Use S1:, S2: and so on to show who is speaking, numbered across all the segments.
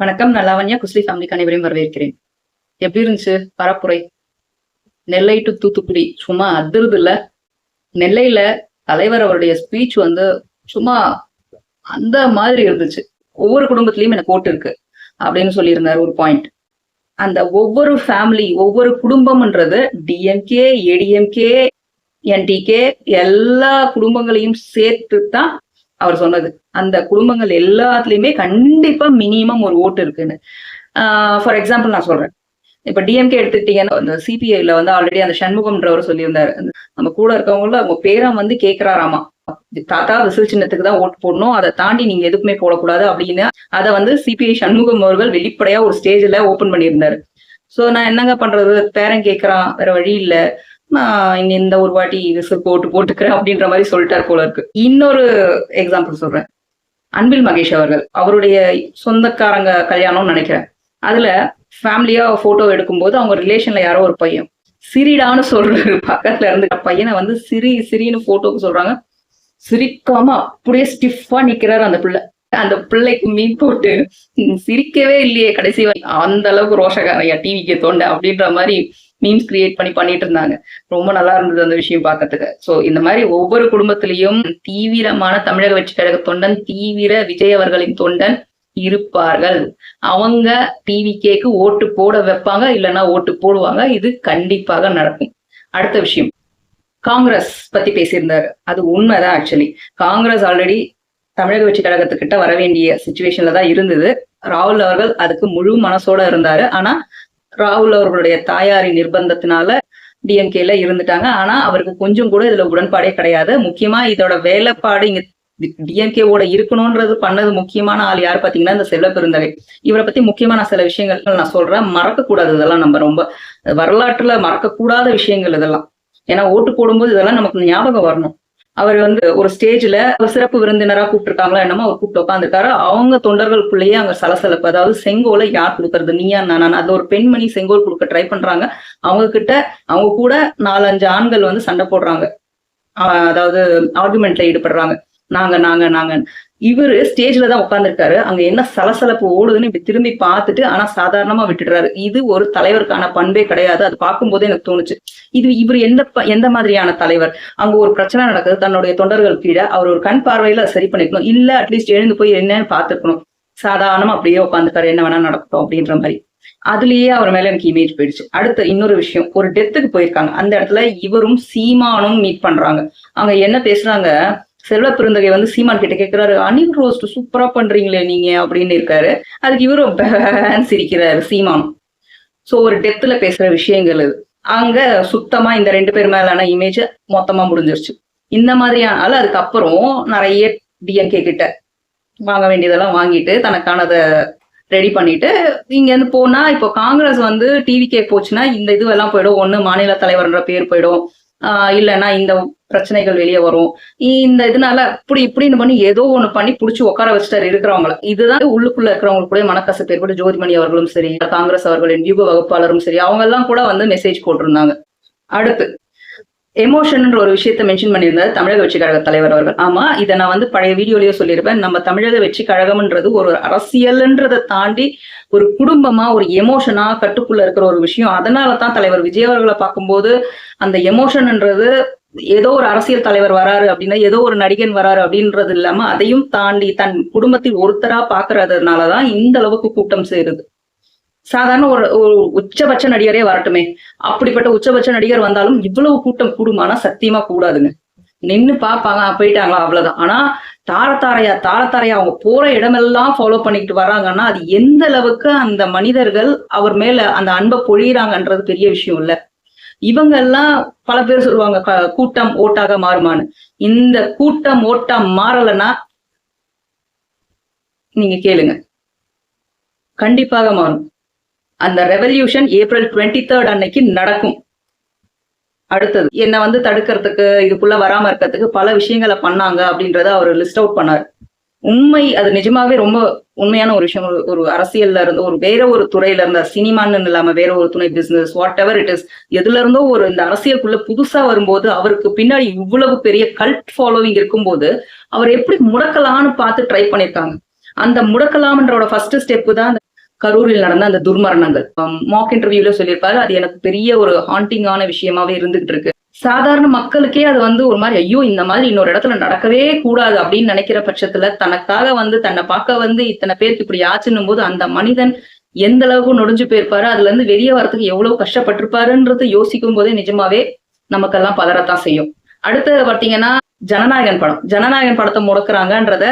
S1: வணக்கம். நான் லாவண்யா. குஸ்லி ஃபேமிலிக்கு அனைவரையும் வரவேற்கிறேன். எப்படி இருந்துச்சு பரப்புரை? நெல்லை டு தூத்துக்குடி சும்மா அதிருது இல்ல? நெல்லையில தலைவர் அவருடைய ஸ்பீச் சும்மா அந்த மாதிரி இருந்துச்சு. ஒவ்வொரு குடும்பத்திலயும் எனக்கு ஓட்டு இருக்கு அப்படின்னு சொல்லியிருந்தாரு ஒரு பாயிண்ட். அந்த ஒவ்வொரு ஃபேமிலி, ஒவ்வொரு குடும்பம்ன்றது டிஎம்கே, ஏடிஎம்கே, என்டிகே எல்லா குடும்பங்களையும் சேர்த்து தான் அவர் சொன்னது. அந்த குடும்பங்கள் எல்லாத்துலயுமே கண்டிப்பா மினிமம் ஒரு ஓட்டு இருக்குன்னு. ஃபார் எக்ஸாம்பிள் நான் சொல்றேன். இப்ப டிஎம்கே எடுத்துக்கிட்டீங்கன்னா அந்த சிபிஐல ஆல்ரெடி அந்த சண்முகம்ன்றவர் சொல்லியிருந்தாரு. நம்ம கூட இருக்கவங்கள அவங்க பேரம் கேக்குறாராமா, தாத்தா விசில் சின்னத்துக்கு தான் ஓட்டு போடணும், அதை தாண்டி நீங்க எதுக்குமே போடக்கூடாது அப்படின்னு அதை சிபிஐ சண்முகம் அவர்கள் வெளிப்படையா ஒரு ஸ்டேஜ்ல ஓபன் பண்ணியிருந்தாரு. சோ நான் என்னங்க பண்றது, பேரன் கேட்கறான், வேற வழி இல்ல, நான் இந்த ஒரு வாட்டி விசில் போட்டுக்கிறேன் அப்படின்ற மாதிரி சொல்லிட்டார் போல இருக்கு. இன்னொரு எக்ஸாம்பிள் சொல்றேன். அன்பில் மகேஷ் அவர்கள், அவருடைய சொந்தக்காரங்க கல்யாணம்னு நினைக்கிறேன். அதுல ஃபேமிலியா போட்டோ எடுக்கும்போது அவங்க ரிலேஷன்ல யாரோ ஒரு பையன் சிரிடான்னு சொல்றாரு. பக்கத்துல இருந்து பையனை சிரின்னு போட்டோக்கு சொல்றாங்க. சிரிக்காம அப்படியே ஸ்டிஃபா நிக்கிறாரு அந்த பிள்ளை. அந்த பிள்ளைக்கு மீன் போட்டு சிரிக்கவே இல்லையே கடைசி அந்த அளவுக்கு ரோஷக்காரையா டிவிக்கு தோண்ட அப்படின்ற மாதிரி மீம்ஸ் கிரியேட் பண்ணிட்டு இருந்தாங்க. ரொம்ப நல்லா இருந்தது அந்த விஷயம் பார்க்கறதுக்கு. சோ இந்த மாதிரி ஒவ்வொரு குடும்பத்திலையும் தீவிரமான தமிழக வெற்றி கழக தொண்டன், தீவிர விஜய் அவர்களின் தொண்டன் இருப்பார்கள். அவங்க டிவிகேக்கு ஓட்டு போட வைப்பாங்க, இல்லைன்னா ஓட்டு போடுவாங்க. இது கண்டிப்பாக நடக்கும். அடுத்த விஷயம், காங்கிரஸ் பத்தி பேசியிருந்தாரு. அது உண்மைதான். ஆக்சுவலி காங்கிரஸ் ஆல்ரெடி தமிழக வெற்றி கழகத்துக்கிட்ட வர வேண்டிய சிச்சுவேஷன்ல தான் இருந்தது. ராகுல் அவர்கள் அதுக்கு முழு மனசோட இருந்தாரு. ஆனா ராகுல் அவர்களுடைய தாயாரின் நிர்பந்தத்தினால டிஎம்கேல இருந்துட்டாங்க. ஆனா அவருக்கு கொஞ்சம் கூட இதுல உடன்பாடே கிடையாது. முக்கியமா இதோட வேலைப்பாடு இங்க டிஎம்கேவோட இருக்கணும்ன்றது பண்ணது முக்கியமான ஆள் யாரு பாத்தீங்கன்னா இந்த செல்வ பெருந்தகை. இவரை பத்தி முக்கியமான சில விஷயங்கள் நான் சொல்றேன். மறக்க கூடாது, இதெல்லாம் நம்ம ரொம்ப வரலாற்றுல மறக்க கூடாத விஷயங்கள் இதெல்லாம். ஏன்னா ஓட்டு போடும்போது இதெல்லாம் நமக்கு ஞாபகம் வரணும். அவர் ஒரு ஸ்டேஜ்ல சிறப்பு விருந்தினரா கூப்பிட்டுருக்காங்களா என்னமோ அவர் கூப்பிட்டு உட்காந்துருக்காரு. அவங்க தொண்டர்களுக்குள்ளேயே அங்க சலசலப்பு. அதாவது செங்கோலை யார் கொடுக்கறது, நீயா நானா? அதுல ஒரு பெண்மணி செங்கோல் கொடுக்க ட்ரை பண்றாங்க. அவங்க கூட 4-5 ஆண்கள் சண்டை போடுறாங்க. அதாவது ஆர்குமெண்ட்ல ஈடுபடுறாங்க. நாங்க இவரு ஸ்டேஜ்ல தான் உட்காந்துருக்காரு. அங்க என்ன சலசலப்பு ஓடுதுன்னு இப்படி திரும்பி பார்த்துட்டு ஆனா சாதாரணமா விட்டுடுறாரு. இது ஒரு தலைவருக்கான பண்பே கிடையாது. அது பார்க்கும்போதே எனக்கு தோணுச்சு, இவர் எந்த மாதிரியான தலைவர்? அங்க ஒரு பிரச்சனை நடக்குது, தன்னுடைய தொண்டர்கள் கீழே அவர் ஒரு கண் பார்வையில சரி பண்ணிக்கணும், இல்ல அட்லீஸ்ட் எழுந்து போய் என்னன்னு பார்த்துருக்கணும். சாதாரணமா அப்படியே உட்காந்துருக்காரு, என்ன வேணா நடக்கட்டும் அப்படின்ற மாதிரி. அதுலயே அவர் மேல எனக்கு இமேஜ் போயிடுச்சு. அடுத்த இன்னொரு விஷயம், ஒரு டெத்துக்கு போயிருக்காங்க. அந்த இடத்துல இவரும் சீமானும் மீட் பண்றாங்க. அவங்க என்ன பேசுறாங்க, செல்வ பெருந்தகை சீமான் கிட்ட கேட்கிறாரு, அனில் ரோஸ்ட் சூப்பரா பண்றீங்களே நீங்க அப்படின்னு இருக்காரு. அதுக்கு இவரும் சிரிக்கிறாரு சீமானும். சோ ஒரு டெத்துல பேசுற விஷயங்கள் இது. அங்க சுத்தமா இந்த 2 பேர் மேலான இமேஜ் மொத்தமா முடிஞ்சிருச்சு. இந்த மாதிரியான அதுக்கப்புறம் நிறைய டிஎம்கே கிட்ட வாங்க வேண்டியதெல்லாம் வாங்கிட்டு தனக்கானதை ரெடி பண்ணிட்டு இங்க இருந்து போனா, இப்போ காங்கிரஸ் டிவிகே போச்சுன்னா இந்த இதுவெல்லாம் போயிடும். ஒண்ணு மாநில தலைவர்ன்ற பேர் போயிடும், இல்லைன்னா இந்த பிரச்சனைகள் வெளியே வரும். இந்த இதனால இப்படின்னு பண்ணி ஏதோ ஒண்ணு பண்ணி புடிச்சு உட்கார வச்சுட்டாரு இருக்கிறவங்கள. இதுதான் உள்ளுக்குள்ள இருக்கிறவங்களுக்கு கூட மனக்கசப்பு ஏற்பட்டு ஜோதிமணி அவர்களும் சரி, காங்கிரஸ் அவர்களின் வியூக வகுப்பாளரும் சரி, அவங்க எல்லாம் கூட மெசேஜ் போட்டிருந்தாங்க. அடுத்து எமோஷன்ன்ற ஒரு விஷயத்த மென்ஷன் பண்ணியிருந்தாரு தமிழக வெற்றி கழக தலைவர் அவர்கள். ஆமா, இதை நான் பழைய வீடியோலயே சொல்லியிருப்பேன். நம்ம தமிழக வெற்றி கழகம்ன்றது ஒரு அரசியல்ன்றதை தாண்டி ஒரு குடும்பமா, ஒரு எமோஷனா கட்டுக்குள்ள இருக்கிற ஒரு விஷயம். அதனாலதான் தலைவர் விஜய் அவர்களை பார்க்கும்போது அந்த எமோஷன்ன்றது ஏதோ ஒரு அரசியல் தலைவர் வராரு அப்படின்னா, ஏதோ ஒரு நடிகன் வராரு அப்படின்றது இல்லாம அதையும் தாண்டி தன் குடும்பத்தில் ஒருத்தரா பாக்குறதுனாலதான் இந்த அளவுக்கு கூட்டம் சேருது. சாதாரண ஒரு உச்சபட்ச நடிகரே வரட்டுமே, அப்படிப்பட்ட உச்சபட்ச நடிகர் வந்தாலும் இவ்வளவு கூட்டம் கூடுமானா சத்தியமா கூடாதுங்க. நின்னு பாப்பாங்க, போயிட்டாங்களா, அவ்வளவுதான். ஆனா தாரத்தாரையா அவங்க போற இடமெல்லாம் ஃபாலோ பண்ணிக்கிட்டு வராங்கன்னா அது எந்த அளவுக்கு அந்த மனிதர்கள் அவர் மேல அந்த அன்பை பொழியிறாங்கன்றது பெரிய விஷயம் இல்ல. இவங்க எல்லாம் பல பேர் சொல்லுவாங்க கூட்டம் ஓட்டாக மாறுமான்னு. இந்த கூட்டம் ஓட்டா மாறலன்னா நீங்க கேளுங்க, கண்டிப்பாக மாறும். அந்த ரெவல்யூஷன் April 23 அன்னைக்கு நடக்கும். அடுத்தது என்ன தடுக்கிறதுக்கு, இதுக்குள்ள வராம இருக்கிறதுக்கு பல விஷயங்களை பண்ணாங்க அப்படின்றத அவர் லிஸ்ட் அவுட் பண்ணாரு. உண்மை, அது நிஜமாவே ரொம்ப உண்மையான ஒரு விஷயம். ஒரு அரசியல்ல இருந்து வேற ஒரு துறையில இருந்த, சினிமான்னு இல்லாம வேற ஒரு துணை, business, what ever it is, எதுல இருந்தோ இந்த அரசியலுக்குள்ள புதுசா வரும்போது அவருக்கு பின்னாடி இவ்வளவு பெரிய கல்ட் ஃபாலோவிங் இருக்கும்போது அவர் எப்படி முடக்கலான்னு பார்த்து ட்ரை பண்ணிருக்காங்க. அந்த முடக்கலாம்ன்றோட ஃபர்ஸ்ட் ஸ்டெப் தான் கரூரில் நடந்த அந்த துர்மரணங்கள். மாக் இன்டர்வியூல சொல்லியிருப்பாரு, அது எனக்கு பெரிய ஒரு ஹாண்டிங்கான விஷயமாவே இருந்துகிட்டு இருக்கு. சாதாரண மக்களுக்கே அது வந்து ஒரு மாதிரி, ஐயோ இந்த மாதிரி இன்னொரு இடத்துல நடக்கவே கூடாது அப்படின்னு நினைக்கிற பட்சத்துல தனக்காக வந்து தன்னை பார்க்க வந்து இத்தனை பேருக்கு இப்படி ஆச்சுன்னும் போது அந்த மனிதன் எந்த அளவுக்கு நொடிஞ்சு போயிருப்பாரு, அதுல இருந்து வெளியே வரதுக்கு எவ்வளவு கஷ்டப்பட்டிருப்பாருன்றது யோசிக்கும் போதே நிஜமாவே நமக்கெல்லாம் பதறத்தான் செய்யும். அடுத்து பாத்தீங்கன்னா ஜனநாயகன் படத்தை முடக்குறாங்கன்றத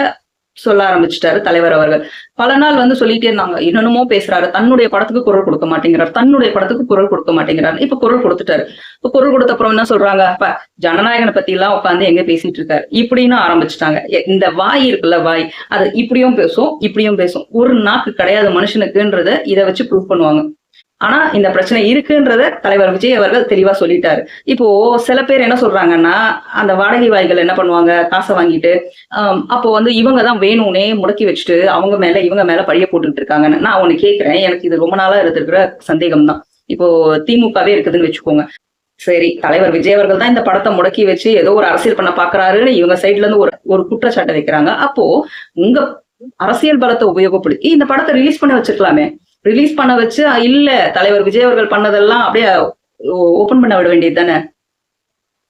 S1: சொல்ல ஆரம்பிச்சுட்டாரு தலைவர் அவர்கள். பல நாள் வந்து சொல்லிட்டே இருந்தாங்க, என்னென்னமோ பேசுறாரு, தன்னுடைய படத்துக்கு குரல் கொடுக்க மாட்டேங்கிறார். இப்ப குரல் கொடுத்துட்டாரு. இப்ப குரல் கொடுத்த அப்புறம் என்ன சொல்றாங்க, அப்ப ஜனநாயகனை பத்தி எல்லாம் உட்காந்து எங்க பேசிட்டு இருக்காரு இப்படின்னு ஆரம்பிச்சுட்டாங்க. இந்த வாய் இருக்குல்ல, வாய் அது இப்படியும் பேசும். ஒரு நாக்கு கிடையாது மனுஷனுக்குன்றத இதை வச்சு ப்ரூவ் பண்ணுவாங்க. ஆனா இந்த பிரச்சனை இருக்குன்றத தலைவர் விஜய் அவர்கள் தெளிவா சொல்லிட்டாரு. இப்போ சில பேர் என்ன சொல்றாங்கன்னா, அந்த வாடகை வாய்கள் என்ன பண்ணுவாங்க, காசை வாங்கிட்டு அப்போ வந்து இவங்கதான் வேணும்னே முடக்கி வச்சுட்டு இவங்க மேல பழிய போட்டுட்டு இருக்காங்கன்னு நான் ஒண்ணு கேட்கிறேன். எனக்கு இது ரொம்ப நாளா இருக்கிற சந்தேகம் தான். இப்போ திமுகவே இருக்குதுன்னு வச்சுக்கோங்க. சரி, தலைவர் விஜய் அவர்கள் தான் இந்த படத்தை முடக்கி வச்சு ஏதோ ஒரு அரசியல் பண்ண பாக்குறாருன்னு இவங்க சைட்ல இருந்து ஒரு குற்றச்சாட்டை வைக்கிறாங்க. அப்போ உங்க அரசியல் பலத்தை உபயோகப்படுத்தி இந்த படத்தை ரிலீஸ் பண்ண வச்சிருக்கலாமே. ரிலீஸ் பண்ண வச்சு இல்ல தலைவர் விஜய் அவர்கள் பண்ணதெல்லாம் அப்படியே ஓபன் பண்ண விட வேண்டியது தானே.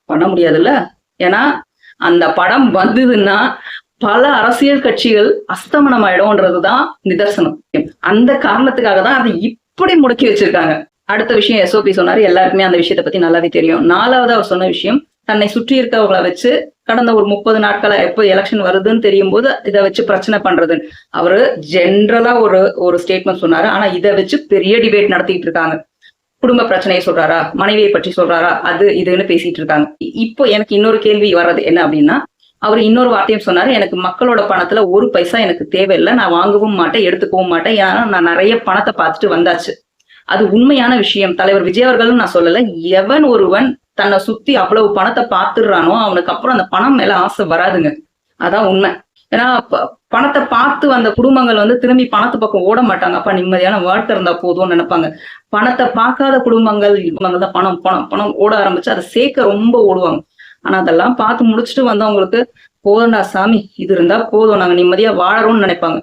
S1: பண்ண முடியாதுல்ல. ஏன்னா அந்த படம் வந்ததுன்னா பல அரசியல் கட்சிகள் அஸ்தமனம் ஆயிடும்ன்றதுதான் நிதர்சனம். அந்த காரணத்துக்காக தான் அதை இப்படி முடக்கி வச்சிருக்காங்க. அடுத்த விஷயம் எஸ்ஓபி சொன்னாரு, எல்லாருக்குமே அந்த விஷயத்தை பத்தி நல்லாவே தெரியும். 4வது அவர் சொன்ன விஷயம், தன்னை சுற்றி இருக்கவங்களை வச்சு கடந்த ஒரு 30 நாட்களா எப்போ எலெக்ஷன் வருதுன்னு தெரியும் போது இதை வச்சு பிரச்சனை பண்றதுன்னு அவரு ஜென்ரலா ஒரு ஸ்டேட்மெண்ட் சொன்னாரு. ஆனா இதை வச்சு பெரிய டிபேட் நடத்திட்டு இருக்காங்க. குடும்ப பிரச்சனையை சொல்றாரா, மனைவியை பற்றி சொல்றாரா, அது இதுன்னு பேசிட்டு இருக்காங்க. இப்போ எனக்கு இன்னொரு கேள்வி வர்றது என்ன அப்படின்னா, அவர் இன்னொரு வார்த்தையும் சொன்னாரு, எனக்கு மக்களோட பணத்துல ஒரு பைசா எனக்கு தேவையில்லை, நான் வாங்கவும் மாட்டேன், எடுத்துக்கவும் மாட்டேன், ஏன்னா நான் நிறைய பணத்தை பார்த்துட்டு வந்தாச்சு. அது உண்மையான விஷயம். தலைவர் விஜய் அவர்களும் நான் சொல்லல, எவன் ஒருவன் தன்னை சுத்தி அவ்வளவு பணத்தை பார்த்துடுறானோ அவனுக்கு அப்புறம் அந்த பணம் மேல ஆசை வராதுங்க. அதான் உண்மை. ஏன்னா பணத்தை பார்த்து அந்த குடும்பங்கள் வந்து திரும்பி பணத்து பக்கம் ஓட மாட்டாங்க. அப்ப நிம்மதியான வாழ்க்கை இருந்தா போதும்னு நினைப்பாங்க. பணத்தை பார்க்காத குடும்பங்கள் தான் பணம் பணம் பணம் ஓட ஆரம்பிச்சு அதை சேர்க்க ரொம்ப ஓடுவாங்க. ஆனா அதெல்லாம் பார்த்து முடிச்சுட்டு வந்தவங்களுக்கு போதும்டா சாமி, இது இருந்தா போதும், நாங்க நிம்மதியா வாழறோம்னு நினைப்பாங்க.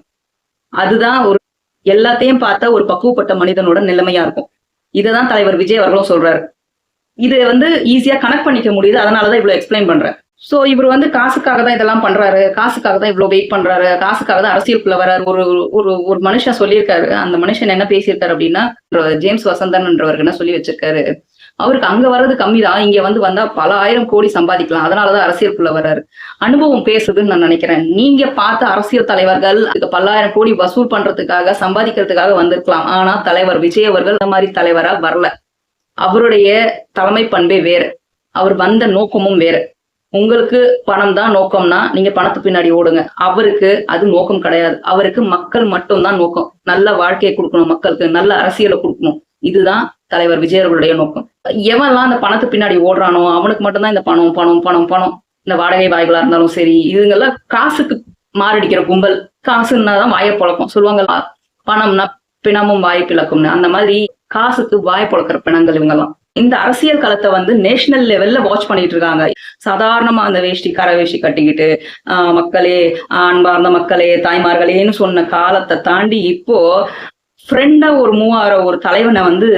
S1: அதுதான் ஒரு எல்லாத்தையும் பார்த்த ஒரு பக்குவப்பட்ட மனிதனோட நிலைமையா இருக்கும். இததான் தலைவர் விஜய் அவர்களும் சொல்றாரு. இது வந்து ஈஸியா கனெக்ட் பண்ணிக்க முடியுது, அதனாலதான் இவ்வளவு எக்ஸ்பிளைன் பண்றேன். சோ இவர் வந்து காசுக்காக தான் இதெல்லாம் பண்றாரு, காசுக்காக தான் இவ்வளவு வெயிட் பண்றாரு, காசுக்காக தான் அரசியலுக்குள்ள வர்றாரு. ஒரு மனுஷன் சொல்லியிருக்காரு. அந்த மனுஷன் என்ன பேசியிருக்காரு அப்படின்னா, ஜேம்ஸ் வசந்தன்ன்றவருக்கு என்ன சொல்லி வச்சிருக்காரு, அவருக்கு அங்க வர்றது கம்மி தான், இங்க வந்தா பல 1000 கோடி சம்பாதிக்கலாம், அதனாலதான் அரசியலுக்குள்ள வர்றாரு. அனுபவம் பேசுதுன்னு நான் நினைக்கிறேன். நீங்க பார்த்த அரசியல் தலைவர்கள் பல 1000 கோடி வசூல் பண்றதுக்காக சம்பாதிக்கிறதுக்காக வந்திருக்கலாம். ஆனா தலைவர் விஜய் அவர்கள் அந்த மாதிரி தலைவரா வரல. அவருடைய தலைமை பண்பே வேற, அவர் வந்த நோக்கமும் வேற. உங்களுக்கு பணம் தான் நோக்கம்னா நீங்க பணத்து பின்னாடி ஓடுங்க. அவருக்கு அது நோக்கம் கிடையாது. அவருக்கு மக்கள் மட்டும்தான் நோக்கம். நல்ல வாழ்க்கையை கொடுக்கணும், மக்களுக்கு நல்ல அரசியலை கொடுக்கணும். இதுதான் தலைவர் விஜய் அவர்களுடைய நோக்கம். எவன்லாம் அந்த பணத்து பின்னாடி ஓடுறானோ அவனுக்கு மட்டும்தான் இந்த பணம் பணம் பணம் பணம். இந்த வாடகை வாய்களா இருந்தாலும் சரி, இதுங்கெல்லாம் காசுக்கு மாரடிக்கிற கும்பல். காசுன்னாதான் வாயை பழக்கம் சொல்லுவாங்க, பணம்னா பிணமும் வாய் பிளக்கும்னு. அந்த மாதிரி காசுக்கு வாய் பழக்கிற பிணங்கள் இவங்கெல்லாம். இந்த அரசியல் களத்தை வந்து நேஷனல் லெவல்ல வாட்ச் பண்ணிட்டு இருக்காங்க. சாதாரணமா அந்த கர வேஷ்டி கட்டிக்கிட்டு மக்களே, அன்பார்ந்த மக்களே, தாய்மார்களேன்னு சொன்ன காலத்தை தாண்டி இப்போ ஃப்ரெண்டா ஒரு ஒரு தலைவனை வந்து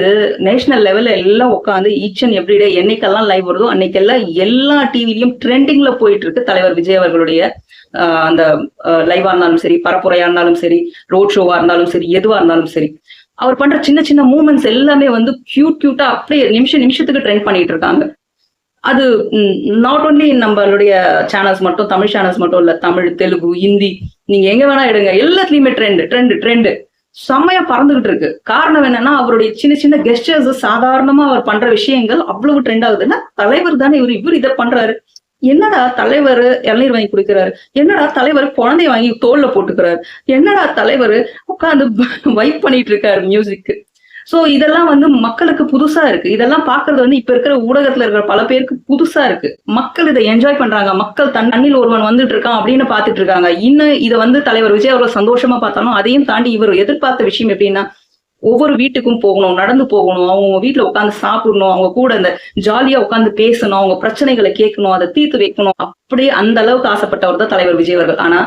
S1: நேஷனல் லெவல்ல எல்லாம் உட்காந்து ஈச் அண்ட் எவ்ரிடே என்னைக்கெல்லாம் லைவ் வருதோ அன்னைக்கெல்லாம் எல்லா டிவிலையும் ட்ரெண்டிங்ல போயிட்டு இருக்கு தலைவர் விஜய் அவர்களுடைய அந்த லைவா இருந்தாலும் சரி, பரப்புரையா இருந்தாலும் சரி, ரோட் ஷோவா இருந்தாலும் சரி, எதுவா இருந்தாலும் சரி, அவர் பண்ற சின்ன சின்ன மூமெண்ட்ஸ் எல்லாமே வந்து கியூட்டா அப்படியே நிமிஷத்துக்கு ட்ரெண்ட் பண்ணிட்டு இருக்காங்க. அது நாட் ஓன்லி நம்மளுடைய சேனல்ஸ் மட்டும், தமிழ் சேனல்ஸ் மட்டும் இல்ல, தமிழ், தெலுங்கு, ஹிந்தி, நீங்க எங்க வேணா எடுங்க, எல்லாத்துலயுமே ட்ரெண்ட் செம்மையா பறந்துகிட்டு இருக்கு. காரணம் என்னன்னா அவருடைய சின்ன சின்ன கெஸ்டர்ஸ், சாதாரணமா அவர் பண்ற விஷயங்கள் அவ்வளவு ட்ரெண்ட் ஆகுதுன்னா தலைவர் தானே இவர் இதை பண்றாரு. என்னடா தலைவர் இளநீர் வாங்கி குடிக்கிறாரு, என்னடா தலைவர் குழந்தைய வாங்கி தோல்ல போட்டுக்கிறாரு, என்னடா தலைவர் உட்காந்து வைப் பண்ணிட்டு இருக்காரு மியூசிக். சோ இதெல்லாம் வந்து மக்களுக்கு புதுசா இருக்கு. இதெல்லாம் பாக்குறது வந்து இப்ப இருக்கிற ஊடகத்துல இருக்கிற பல பேருக்கு புதுசா இருக்கு. மக்கள் இதை என்ஜாய் பண்றாங்க. மக்கள் தண்ணில் ஒருவன் வந்துட்டு இருக்கான் அப்படின்னு பாத்துட்டு இருக்காங்க. இன்னும் இதை வந்து தலைவர் விஜய் அவர்கள் சந்தோஷமா பார்த்தாலும் அதையும் தாண்டி இவர் எதிர்பார்த்த விஷயம் எப்படின்னா, ஒவ்வொரு வீட்டுக்கும் போகணும், நடந்து போகணும், அவங்க வீட்டுல உட்காந்து சாப்பிடணும், அவங்க கூட இந்த ஜாலியா உட்காந்து பேசணும், அவங்க பிரச்சனைகளை கேட்கணும், அதை தீர்த்து வைக்கணும். அப்படியே அந்த அளவுக்கு ஆசைப்பட்டவர் தான் தலைவர் விஜய் அவர்கள். ஆனா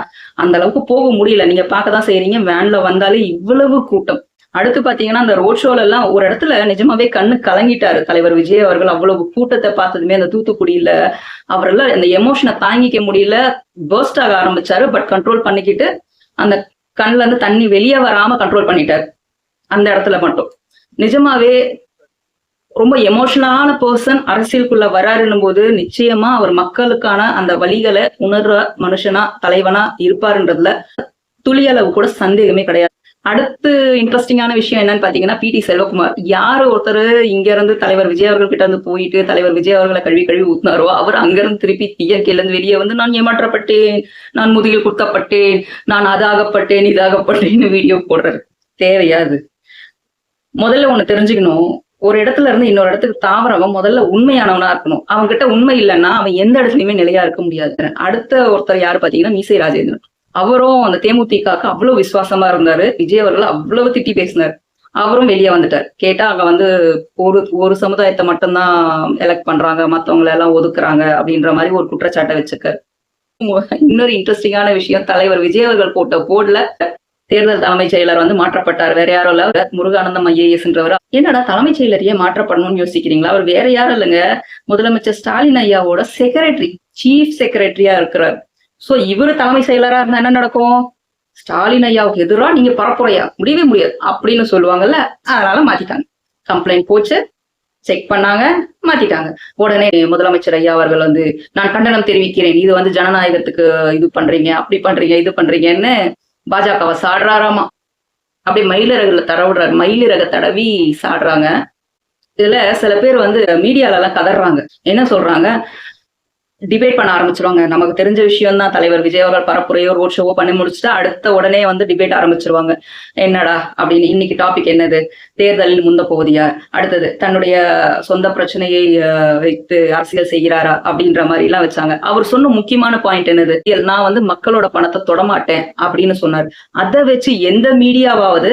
S1: அந்த அளவுக்கு போக முடியல. நீங்க பார்க்கதான் செய்யறீங்க, வேன்ல வந்தாலே இவ்வளவு கூட்டம். அடுத்து பாத்தீங்கன்னா அந்த ரோட் ஷோல எல்லாம் ஒரு இடத்துல நிஜமாவே கண்ணு கலங்கிட்டாரு தலைவர் விஜய் அவர்கள். அவ்வளவு கூட்டத்தை பார்த்ததுமே அந்த தூத்துக்குடியில அவரெல்லாம் அந்த எமோஷனை தாங்கிக்க முடியல, பர்ஸ்ட் ஆக ஆரம்பிச்சாரு. பட் கண்ட்ரோல் பண்ணிக்கிட்டு அந்த கண்ணுல இருந்து தண்ணி வெளியே வராம கண்ட்ரோல் பண்ணிட்டாரு அந்த இடத்துல மட்டும். நிஜமாவே ரொம்ப எமோஷனலான பர்சன் அரசியலுக்குள்ள வராருன்னும் போது நிச்சயமா அவர் மக்களுக்கான அந்த வழிகளை உணர்ற மனுஷனா தலைவனா இருப்பாருன்றதுல துளியளவு கூட சந்தேகமே கிடையாது. அடுத்து இன்ட்ரெஸ்டிங்கான விஷயம் என்னன்னு பாத்தீங்கன்னா பி.டி. செல்வகுமார். யாரு ஒருத்தர் இங்க இருந்து தலைவர் விஜய் அவர்கள் கிட்ட இருந்து போயிட்டு தலைவர் விஜய் அவர்களை கழுவி ஊத்தினாரோ அவர் அங்கிருந்து திருப்பி டிஎன்கேல இருந்து வெளியே வந்து நான் ஏமாற்றப்பட்டேன், நான் முதுகில் குத்தப்பட்டேன், நான் அதாகப்பட்டேன் இதாகப்பட்டேன்னு வீடியோ போடுறாரு. தேவையாது. முதல்ல ஒண்ணு தெரிஞ்சுக்கணும், ஒரு இடத்துல இருந்து இன்னொரு இடத்துக்கு தாவரவன் முதல்ல உண்மையானவனா இருக்கணும். அவங்க கிட்ட உண்மை இல்லைன்னா அவன் எந்த இடத்துலயுமே நிலையா இருக்க முடியாது. அடுத்த ஒருத்தர் யாரு பாத்தீங்கன்னா மீசை ராஜேந்திரன். அவரும் அந்த தேமுதிகக்கு அவ்வளவு விசுவாசமா இருந்தாரு. விஜய் அவர்கள் அவ்வளவு திட்டி பேசினார். அவரும் வெளியே வந்துட்டார். கேட்டா அங்க வந்து ஒரு சமுதாயத்தை மட்டும்தான் எலெக்ட் பண்றாங்க, மத்தவங்களை எல்லாம் ஒதுக்குறாங்க அப்படின்ற மாதிரி ஒரு குற்றச்சாட்டை வச்சிருக்காரு. இன்னொரு இன்ட்ரெஸ்டிங்கான விஷயம், தலைவர் விஜய் அவர்கள் போட்ட போர்டுல தேர்தல் தலைமைச் செயலர் வந்து மாற்றப்பட்டார். வேற யாரும் இல்ல, முருகானந்தம் ஐஏஎஸ்ன்றவர். என்னடா தலைமைச் செயலரையே மாற்றப்படணும்னு யோசிக்கிறீங்களா? அவர் வேற யாரும் இல்லைங்க, முதலமைச்சர் ஸ்டாலின் ஐயாவோட செக்ரட்டரி, சீஃப் செக்ரட்டரியா இருக்கிறார். சோ இவரு தலைமை செயலரா இருந்தா என்ன நடக்கும்? ஸ்டாலின் ஐயாவுக்கு எதிராக நீங்க பரப்புரையா முடியவே முடியாது அப்படின்னு சொல்லுவாங்கல்ல. அதனால மாத்திட்டாங்க. கம்ப்ளைண்ட் போச்சு, செக் பண்ணாங்க, மாத்திட்டாங்க. உடனே முதலமைச்சர் ஐயா அவர்கள் வந்து நான் கண்டனம் தெரிவிக்கிறேன், இது வந்து ஜனநாயகத்துக்கு இது பண்றீங்க, அப்படி பண்றீங்க, இது பண்றீங்கன்னு பாஜகவை சாடுறாராமா. அப்படி மயிலிறகுல தடவுடுறாரு, மயிலிறக தடவி சாடுறாங்க. இதுல சில பேர் வந்து மீடியால எல்லாம் கதறாங்க. என்ன சொல்றாங்க? டிபேட் பண்ண ஆரம்பிச்சிருவாங்க. நமக்கு தெரிஞ்ச விஷயம் தான், தலைவர் விஜய் அவர்கள் பரப்புரையோ ரோட் ஷோவோ பண்ணி முடிச்சுட்டா அடுத்த உடனே வந்து டிபேட் ஆரம்பிச்சிருவாங்க. என்னடா அப்படின்னு, இன்னைக்கு டாபிக் என்னது? தேர்தலில் முந்த போவதியா, அடுத்தது தன்னுடைய சொந்த பிரச்சனையை வைத்து அரசியல் செய்கிறாரா அப்படின்ற மாதிரி எல்லாம் வச்சாங்க. அவர் சொன்ன முக்கியமான பாயிண்ட் என்னது? நான் வந்து மக்களோட பணத்தை தொடமாட்டேன் அப்படின்னு சொன்னார். அதை வச்சு எந்த மீடியாவாவது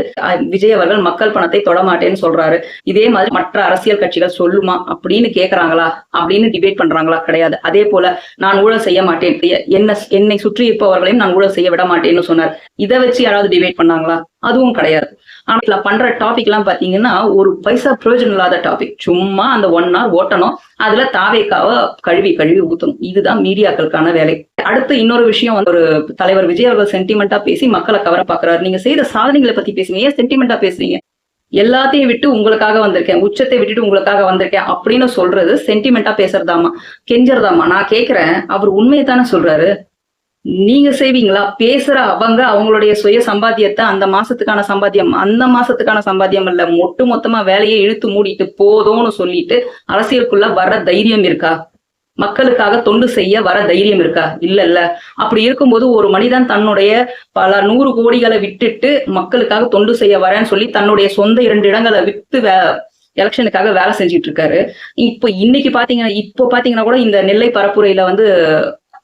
S1: விஜய் அவர்கள் மக்கள் பணத்தை தொடமாட்டேன்னு சொல்றாரு, இதே மாதிரி மற்ற அரசியல் கட்சிகள் சொல்லுமா அப்படின்னு கேட்கறாங்களா? அப்படின்னு டிபேட் பண்றாங்களா? கிடையாது. அதே போல நான் ஊழல் செய்ய மாட்டேன், என்னை சுற்றி இருப்பவர்களையும் நான் ஊழல் செய்ய விட மாட்டேன்னு சொன்னார். இதை வச்சு யாராவது டிபேட் பண்ணாங்களா? அதுவும் கிடையாது. ஆனா பண்ற டாபிக் எல்லாம் பாத்தீங்கன்னா ஒரு பைசா பிரயோஜனம் இல்லாத டாபிக். சும்மா அந்த 1 hour ஓட்டணும், அதுல தாவேக்காவை கழுவி ஊத்தணும். இதுதான் மீடியாக்களுக்கான வேலை. அடுத்து இன்னொரு விஷயம் வந்து, ஒரு தலைவர் விஜய் அவர்கள் சென்டிமெண்டா பேசி மக்களை கவர பாக்குறாரு. நீங்க செய்த சாதனைகளை பத்தி பேசுங்க, ஏன் சென்டிமெண்டா பேசுறீங்க? எல்லாத்தையும் விட்டு உங்களுக்காக வந்திருக்கேன், உச்சத்தை விட்டுட்டு உங்களுக்காக வந்திருக்கேன் அப்படின்னு சொல்றது சென்டிமெண்டா பேசுறதாமா, கெஞ்சறதாமா? நான் கேக்குறேன், அவர் உண்மையை தானே சொல்றாரு. நீங்க செய்வீங்களா? பேசுற அவங்க அவங்களுடைய சுய சம்பாத்தியத்தை, அந்த மாசத்துக்கான சம்பாத்தியம் இல்ல, மொத்தமா வேலையை இழுத்து மூடிட்டு போதும்னு சொல்லிட்டு அரசியலுக்குள்ள வர தைரியம் இருக்கா? மக்களுக்காக தொண்டு செய்ய வர தைரியம் இருக்கா? இல்ல. அப்படி இருக்கும்போது ஒரு மனிதன் தன்னுடைய பல 100 கோடிகளை விட்டுட்டு மக்களுக்காக தொண்டு செய்ய வரேன்னு சொல்லி தன்னுடைய சொந்த 2 இடங்களை விட்டு எலெக்ஷனுக்காக வேலை செஞ்சுட்டு இருக்காரு. இன்னைக்கு பாத்தீங்கன்னா கூட இந்த நெல்லை பரப்புரையில வந்து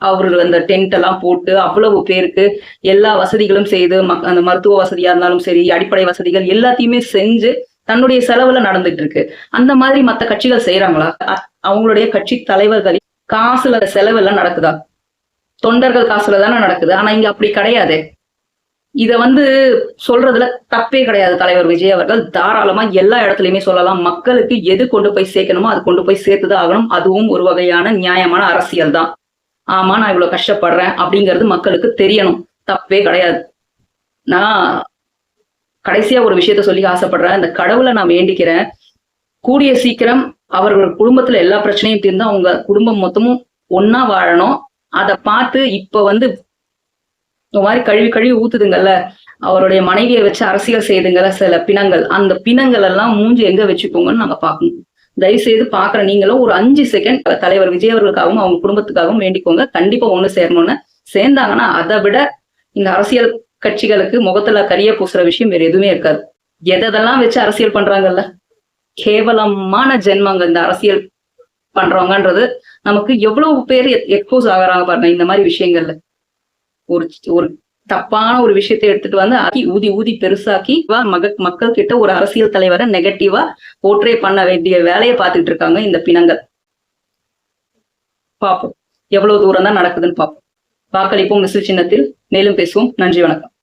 S1: அவரு அந்த டென்ட் எல்லாம் போட்டு அவ்வளவு பேருக்கு எல்லா வசதிகளும் செய்து, அந்த மருத்துவ வசதியா இருந்தாலும் சரி, அடிப்படை வசதிகள் எல்லாத்தையுமே செஞ்சு தன்னுடைய செலவுல நடந்துட்டு இருக்கு. அந்த மாதிரி மத்த கட்சிகள் செய்யறாங்களா? அவங்களுடைய கட்சி தலைவர்கள் காசுல செலவு எல்லாம் நடக்குதா? தொண்டர்கள் காசுல தானே நடக்குது. ஆனா இங்க அப்படி கிடையாது. இத வந்து சொல்றதுல தப்பே கிடையாது. தலைவர் விஜய் அவர்கள் தாராளமா எல்லா இடத்துலயுமே சொல்லலாம். மக்களுக்கு எது கொண்டு போய் சேர்க்கணுமோ அது கொண்டு போய் சேர்த்துதான் ஆகணும். அதுவும் ஒரு வகையான நியாயமான அரசியல் தான். ஆமா, நான் இவ்வளவு கஷ்டப்படுறேன் அப்படிங்கிறது மக்களுக்கு தெரியணும். தப்பே கிடையாது. நான் கடைசியா ஒரு விஷயத்த சொல்லி ஆசைப்படுறேன். இந்த கடவுளை நான் வேண்டிக்கிறேன், கூடிய சீக்கிரம் அவர்கள் குடும்பத்துல எல்லா பிரச்சனையும் தீர்ந்து அவங்க குடும்பம் மொத்தமும் ஒன்னா வாழணும். அதை பார்த்து இப்ப வந்து இந்த மாதிரி கழுவி ஊத்துதுங்கல்ல, அவருடைய மனைவியை வச்சு அரசியல் செய்துங்கல்ல சில பிணங்கள், அந்த பிணங்கள் எல்லாம் மூஞ்சி எங்க வச்சுக்கோங்கன்னு நாங்க பார்க்கணும். தயவு செய்து பாக்குற நீங்களும் ஒரு 5 செகண்ட் தலைவர் விஜய் அவர்களுக்காகவும் அவங்க குடும்பத்துக்காகவும் வேண்டிக்கோங்க. கண்டிப்பா ஒண்ணு சேரணும்னு. சேர்ந்தாங்கன்னா அதை விட இந்த அரசியல் கட்சிகளுக்கு முகத்துல கரிய பூசுற விஷயம் வேற எதுவுமே இருக்காது. எதெல்லாம் வச்சு அரசியல் பண்றாங்கல்ல, கேவலமான ஜென்மங்க இந்த அரசியல் பண்றவங்கன்றது நமக்கு எவ்வளவு பேர் எக்ஸ்போஸ் ஆகுறாங்க பாருங்க. இந்த மாதிரி விஷயங்கள்ல ஒரு தப்பான ஒரு விஷயத்தை எடுத்துட்டு வந்து ஊதி பெருசாக்கி மக்கள் கிட்ட ஒரு அரசியல் தலைவரை நெகட்டிவா போர்ட்ரே பண்ண வேண்டிய வேலையை பார்த்துட்டு இருக்காங்க இந்த பிணங்கள். பார்ப்போம் எவ்வளவு தூரம் தான் நடக்குதுன்னு பார்ப்போம். வாக்களிப்போம் மிசில் சின்னத்தில். மேலும் பேசுவோம். நன்றி, வணக்கம்.